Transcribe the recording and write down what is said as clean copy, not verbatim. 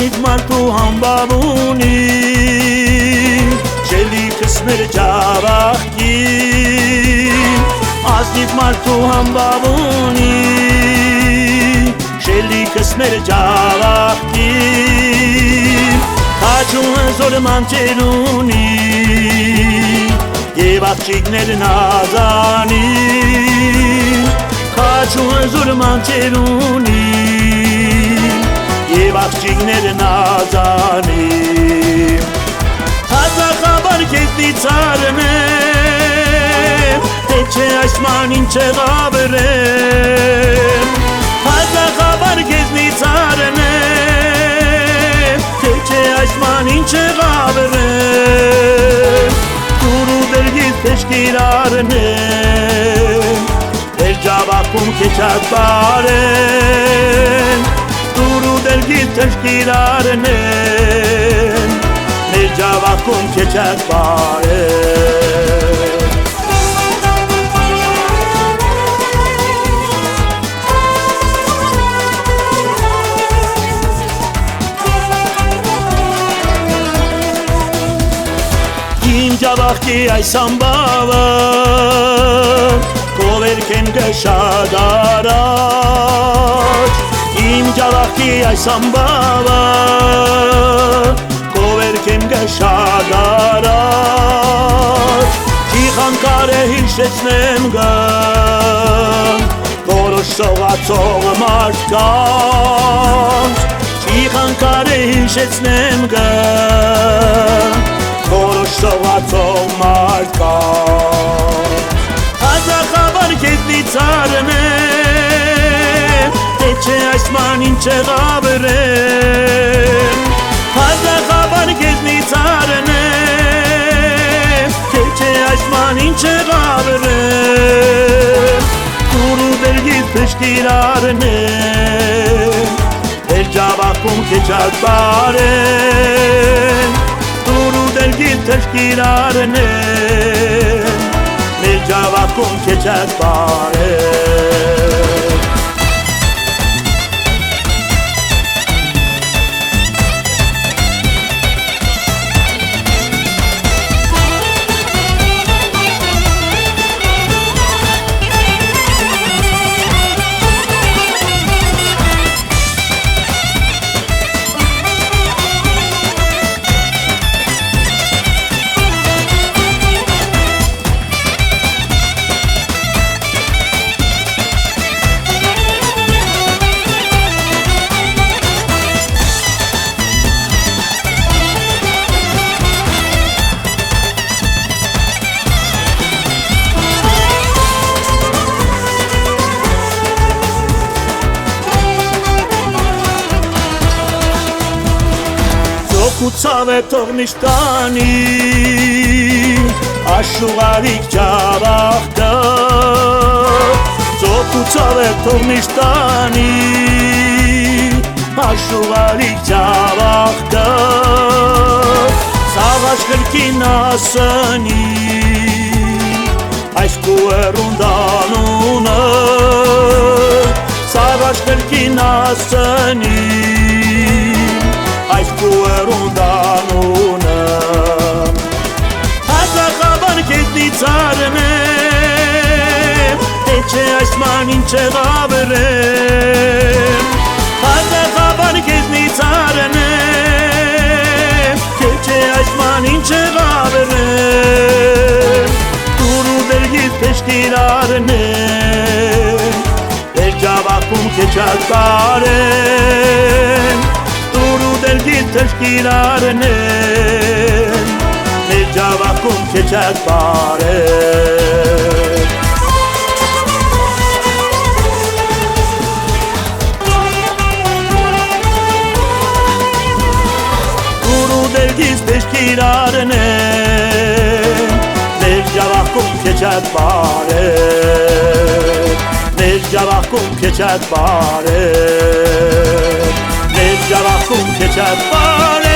Ազնիվ մարդու համբավ ունի Շելիքս մեր ջավախքին Ազնիվ մարդու համբավ ունի Շելիքս մեր ջավախքին Քաջուն զոր մանջեր ունի Եվ աղջիկներն ազանին Քաջուն զոր մանջեր ունի Եվ աղջիկներն ազանին Հազախաբար կեզնից արնեմ Թե չէ այսման ինչ եղավրեմ Հազախաբար կեզնից արնեմ Թե չէ այսման ինչ եղավրեմ Դուրու դերգից թեշկիր արնեմ Դեր ջավախում կեչած բարեն Դուրու դերգից թեշկիր արնեմ Մեր ջավախում կեչած բարեն Իմ ջավախքի այս ամբավը Կովերքեն գշադ առաջ Իմ ջավախքի այս ամբավը Կովերքեն գշադ առաջ Ճիխանկար է հիշեցնեմ գն Որոշ սողացող մարդկանց Ճիխանկար է հիշեցնեմ գն Որոշ սողացող մարդկանց Հազախաբար կեզնից արնեմ Թե չէ այսման ինչ եղավրեմ Հազախաբար կեզնից արնեմ Թե չէ այսման ինչ եղավրեմ Դուրու դերգից թեշկիր արնեմ Դեր ջավախում կեչած բարեն Դուրու դերգից թեշկիր արնեմ Մեր ջավախում կեչած բարեն Կուցավ է թող միշտանի Աշուղարիկ ջավախքը Կուցավ է թող միշտանի Աշուղարիկ ջավախքը Սաղաշ կրկին ասնի Այս կուերուն դանունը Սաղաշ կրկին ասնի Այս կուերուն դանունը Հազախաբար կեզնից արնեմ Թե չէ այսման ինչ եղավրեմ Հազախաբար կեզնից արնեմ Թե չէ այսման ինչ եղավրեմ Դուրու դերգից թեշկիր արնեմ Դեր ջավախում կեչած բարեն Դուրու դերգից թեշկիր արնեմ Մեր ջավախում կեչած բարեն Դուրու դերգից թեշկիր արնեմ Մեր ջավախում կեչած բարեն Մեր ջավախում կեչած բարեն Մեր ջավախում կեչած բարեն